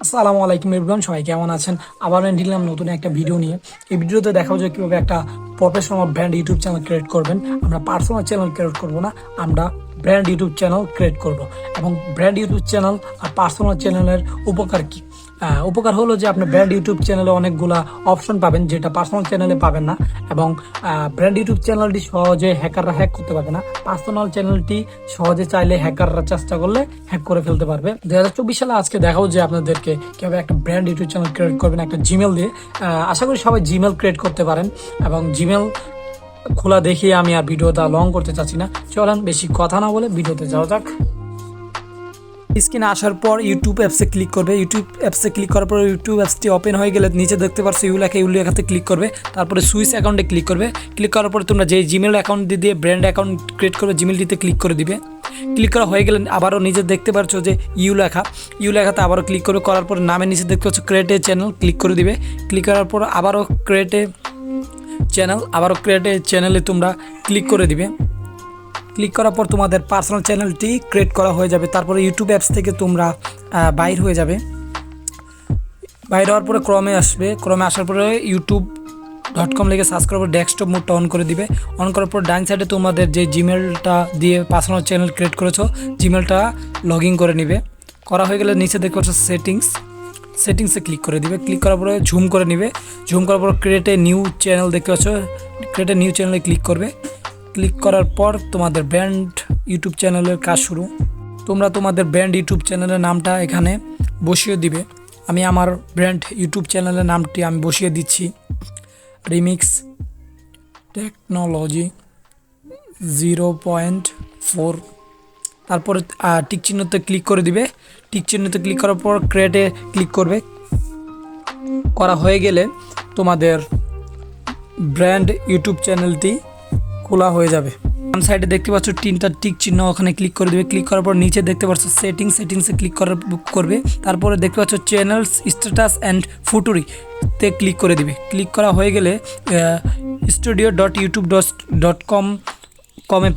আসসালামু আলাইকুম এভরিওয়ান, সবাই কেমন আছেন? আবার নিলাম নতুন একটা ভিডিও নিয়ে। এই ভিডিওতে দেখাবো যে কিভাবে একটা professional brand YouTube channel create করবেন। আমরা পার্সোনাল চ্যানেল ক্রিয়েট করব না, আমরা ব্র্যান্ড ইউটিউব চ্যানেল ক্রিয়েট করব। এবং ব্র্যান্ড ইউটিউব চ্যানেল আর পার্সোনাল চ্যানেলের উপকার কি? উপকার হলো যে আপনি ব্র্যান্ড ইউটিউব চ্যানেলে অনেকগুলা অপশন পাবেন যেটা পার্সোনাল চ্যানেলে পাবেন না। এবং ব্র্যান্ড ইউটিউব চ্যানেলটি সহজে হ্যাকাররা হ্যাক করতে পারবে না। পার্সোনাল চ্যানেলটি সহজে চাইলে হ্যাকাররা চেষ্টা করলে হ্যাক করে ফেলতে পারবে। 2024 সালে আজকে দেখাবো যে আপনাদেরকে কিভাবে একটা ব্র্যান্ড ইউটিউব চ্যানেল ক্রিয়েট করবেন একটা জিমেল দিয়ে। আশা করি সবাই জিমেল ক্রিয়েট করতে পারেন। এবং জিমেল খোলা দেখিয়ে আমি আর ভিডিওটা লং করতে চাচ্ছি না, চলেন বেশি কথা না বলে ভিডিওতে যাওয়া যাক। স্ক্রিনে আসার পর ইউটিউব অ্যাপসে ক্লিক করবে। ইউটিউব অ্যাপসে ক্লিক করার পর ইউটিউব অ্যাপসটি ওপেন হয়ে গেলে নিচে দেখতে পাচ্ছ ইউ লেখাতে ক্লিক করবে। তারপরে সুইচ অ্যাকাউন্টে ক্লিক করবে। ক্লিক করার পরে তোমরা যে জিমেল অ্যাকাউন্ট দিয়ে ব্র্যান্ড অ্যাকাউন্ট ক্রিয়েট করবে জিমেলটিতে ক্লিক করে দিবে। ক্লিক করা হয়ে গেলে আবারও নিচে দেখতে পাচ্ছ যে ইউ লেখাতে আবারও ক্লিক করবে। করার পর নামের নিচে দেখতে পাচ্ছ ক্রিয়েট এ চ্যানেল, ক্লিক করে দিবে। ক্লিক করার পর আবারও ক্রিয়েট এ চ্যানেলে তোমরা ক্লিক করে দিবে। ক্লিক করার পর তোমাদের পার্সোনাল চ্যানেলটি ক্রিয়েট করা হয়ে যাবে। তারপরে ইউটিউব অ্যাপস থেকে তোমরা বাইর হয়ে যাবে। বাইর হওয়ার পরে ক্রমে আসবে। ক্রমে আসার পরে youtube.com লিখে সার্চ করার পর ডেস্কটপ মোডটা অন করে দিবে। অন করার পর ডান সাইডে তোমাদের যে জিমেলটা দিয়ে পার্সোনাল চ্যানেল ক্রিয়েট করেছো জিমেলটা লগ ইন করে নিবে। করা হয়ে গেলে নিচে দেখতে পাচ্ছ সেটিংসে ক্লিক করে দিবে। ক্লিক করার পরে ঝুম করে নিবে। ঝুম করার পর ক্রিয়েট এ নিউ চ্যানেল দেখতে পাচ্ছ, ক্রিয়েট এ নিউ চ্যানেলে ক্লিক করবে। ক্লিক করার পর তোমাদের ব্র্যান্ড ইউটিউব চ্যানেলের কাজ শুরু। তোমরা তোমাদের ব্র্যান্ড ইউটিউব চ্যানেলের নামটা এখানে বসিয়ে দিবে। আমি আমার ব্র্যান্ড ইউটিউব চ্যানেলের নামটি আমি বসিয়ে দিচ্ছি, রিমিক্স টেকনোলজি 0.4। তারপরে টিক চিহ্নতে ক্লিক করে দিবে। টিক চিহ্নতে ক্লিক করার পর ক্রিয়েটে ক্লিক করবে। করা হয়ে গেলে তোমাদের ব্র্যান্ড ইউটিউব চ্যানেলটি খোলা হয়ে যাবে। বাম সাইডে দেখতে পাচ্ছ তিনটা টিক চিহ্ন, ওখানে ক্লিক করে দেবে। ক্লিক করার পর নিচে দেখতে পাচ্ছ সেটিংসে ক্লিক করবে। তারপরে দেখতে পাচ্ছ চ্যানেলস স্ট্যাটাস অ্যান্ড ফুটুরিতে ক্লিক করে দিবে। ক্লিক করা হয়ে গেলে studio.youtube.com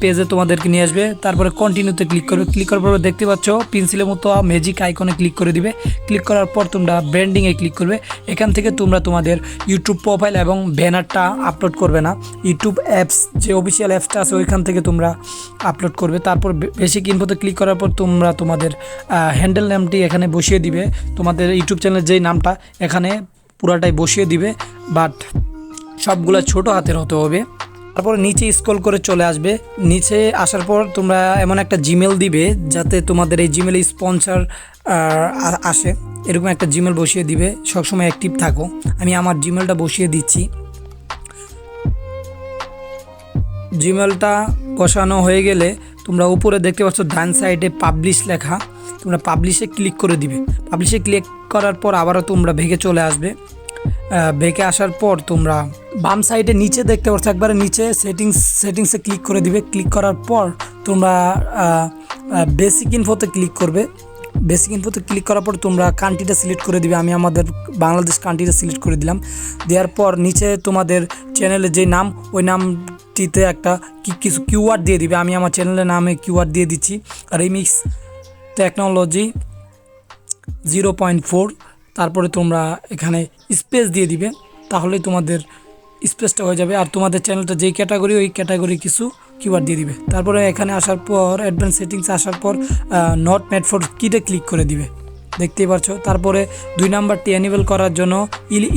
পেজে তোমাদেরকে নিয়ে আসবে। তারপরে কন্টিনিউতে ক্লিক করবে। ক্লিক করার পর দেখতে পাচ্ছ পেন্সিলের মতো ম্যাজিক আইকনে ক্লিক করে দিবে। ক্লিক করার পর তোমরা ব্র্যান্ডিংয়ে ক্লিক করবে। এখান থেকে তোমরা তোমাদের ইউটিউব প্রোফাইল এবং ব্যানারটা আপলোড করবে না, ইউটিউব অ্যাপস যে অফিসিয়াল অ্যাপসটা আছে ওইখান থেকে তোমরা আপলোড করবে। তারপর বেসিক ইনফোতে ক্লিক করার পর তোমরা তোমাদের হ্যান্ডেল নামটি এখানে বসিয়ে দিবে। তোমাদের ইউটিউব চ্যানেলের যেই নামটা এখানে পুরাটাই বসিয়ে দিবে, বাট সবগুলো ছোট হাতের হতে হবে। তারপর নিচে স্ক্রল করে চলে আসবে। নিচে আসার পর তোমরা এমন একটা জিমেল দিবে যাতে তোমাদের এই জিমেলে স্পন্সর আসে, এরকম একটা জিমেল বসিয়ে দিবে। সবসময় অ্যাক্টিভ থাকো। আমি আমার জিমেলটা বসিয়ে দিচ্ছি। জিমেলটা বসানো হয়ে গেলে তোমরা উপরে দেখতে পাচ্ছ ডান সাইডে পাবলিশ লেখা, তোমরা পাবলিশে ক্লিক করে দিবে। পাবলিশে ক্লিক করার পর আবারও তোমরা ভেগে চলে আসবে। ব্যাকে আসার পর তোমরা বাম সাইডে নিচে দেখতে পাচ্ছ একবারে নিচে সেটিংসে ক্লিক করে দিবে। ক্লিক করার পর তোমরা বেসিক ইনফোতে ক্লিক করবে। বেসিক ইনফোতে ক্লিক করার পর তোমরা কান্ট্রিটা সিলেক্ট করে দিবে। আমি আমাদের বাংলাদেশ কান্ট্রিটা সিলেক্ট করে দিলাম। দেওয়ার পর নিচে তোমাদের চ্যানেলের যে নাম ওই নামটিতে একটা কিছু কিওয়ার্ড দিয়ে দিবে। আমি আমার চ্যানেলের নামে কিওয়ার্ড দিয়ে দিচ্ছি, রিমিক্স টেকনোলজি 0.4। তারপরে তোমরা এখানে স্পেস দিয়ে দিবে, তাহলেই তোমাদের স্পেসটা হয়ে যাবে। আর তোমাদের চ্যানেলটা যেই ক্যাটাগরি ওই ক্যাটাগরি কিছু কিওয়ার্ড দিয়ে দিবে। তারপরে এখানে আসার পর অ্যাডভান্স সেটিংস আসার পর নট মেড ফর কিতে ক্লিক করে দিবে, দেখতেই পাচ্ছ। তারপরে 2 নাম্বারটি অ্যানিবেল করার জন্য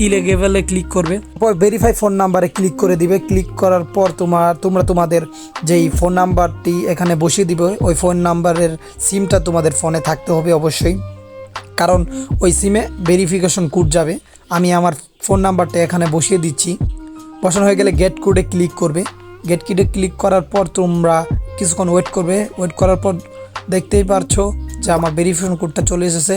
ইলেগেবলে ক্লিক করবে। তারপর ভেরিফাই ফোন নাম্বারে ক্লিক করে দিবে। ক্লিক করার পর তোমরা তোমাদের যেই ফোন নাম্বারটি এখানে বসিয়ে দিবে ওই ফোন নাম্বারের সিমটা তোমাদের ফোনে থাকতে হবে অবশ্যই, কারণ ওই সিমে ভেরিফিকেশন কোড যাবে। আমি আমার ফোন নাম্বারটা এখানে বসিয়ে দিচ্ছি। বসানো হয়ে গেলে গেট কোডে ক্লিক করবে। গেট কোডে ক্লিক করার পর তোমরা কিছুক্ষণ ওয়েট করবে। ওয়েট করার পর দেখতেই পারছো যে আমার ভেরিফিকেশন কোডটা চলে এসেছে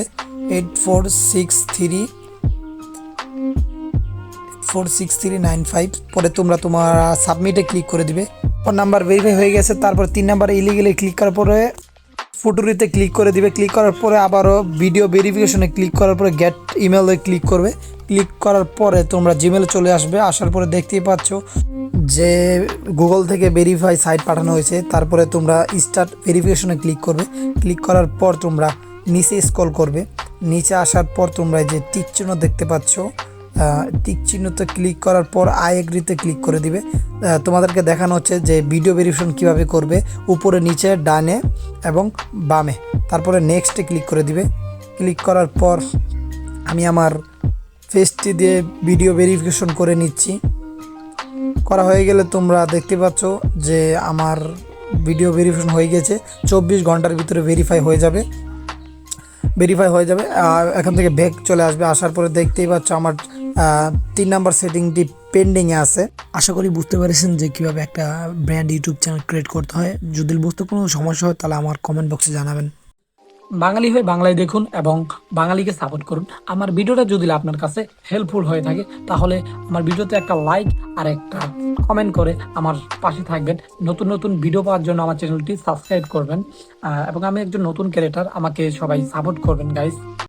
846395। পরে তোমরা তোমার সাবমিটে ক্লিক করে দিবে। ফোন নাম্বার ভেরিফাই হয়ে গেছে। তারপর 3 নাম্বারে ইলিগেলে ক্লিক করার পরে ফুটুরিতে ক্লিক করে দিবে। ক্লিক করার পরে আবারও ভিডিও ভেরিফিকেশনে ক্লিক করার পরে গেট ইমেলে ক্লিক করবে। ক্লিক করার পরে তোমরা জিমেলে চলে আসবে। আসার পরে দেখতেই পাচ্ছ যে গুগল থেকে ভেরিফাই সাইট পাঠানো হয়েছে। তারপরে তোমরা স্টার্ট ভেরিফিকেশনে ক্লিক করবে। ক্লিক করার পর তোমরা নিচে স্ক্রল করবে। নিচে আসার পর তোমরা এই যে টিক চিহ্ন দেখতে পাচ্ছ, টিক চিহ্নতে ক্লিক করার পর আই এগ্রিতে ক্লিক করে দিবে। তোমাদেরকে দেখানো হচ্ছে যে ভিডিও ভেরিফিকেশন কিভাবে করবে, উপরে নিচে ডানে এবং বামে, তারপরে নেক্সটে ক্লিক করে দিবে। ক্লিক করার পর আমি আমার ফেসটি দিয়ে ভিডিও ভেরিফিকেশন করে নিচ্ছি। করা হয়ে গেলে তোমরা দেখতে পাচ্ছ যে আমার ভিডিও ভেরিফিকেশন হয়ে গেছে, 24 ঘন্টার ভিতরে ভেরিফাই হয়ে যাবে। আর এখান থেকে ব্যাক চলে আসবে। আসার পরে দেখতেই পাচ্ছ আমার 3 নাম্বার সেটিংটি পেন্ডিংয়ে আছে। আশা করি বুঝতে পেরেছেন যে কিভাবে একটা ব্র্যান্ড ইউটিউব চ্যানেল ক্রিয়েট করতে হয়। যদি বুঝতে কোনো সমস্যা হয় তাহলে আমার কমেন্ট বক্সে জানাবেন। বাঙালি হয়ে বাংলায় দেখুন এবং বাঙালিকে সাপোর্ট করুন। আমার ভিডিওটা যদি আপনার কাছে হেল্পফুল হয়ে থাকে তাহলে আমার ভিডিওতে একটা লাইক আর একটা কমেন্ট করে আমার পাশে থাকবেন। নতুন নতুন ভিডিও পাওয়ার জন্য আমার চ্যানেলটি সাবস্ক্রাইব করবেন এবং আমি একজন নতুন ক্রিয়েটর, আমাকে সবাই সাপোর্ট করবেন গাইস।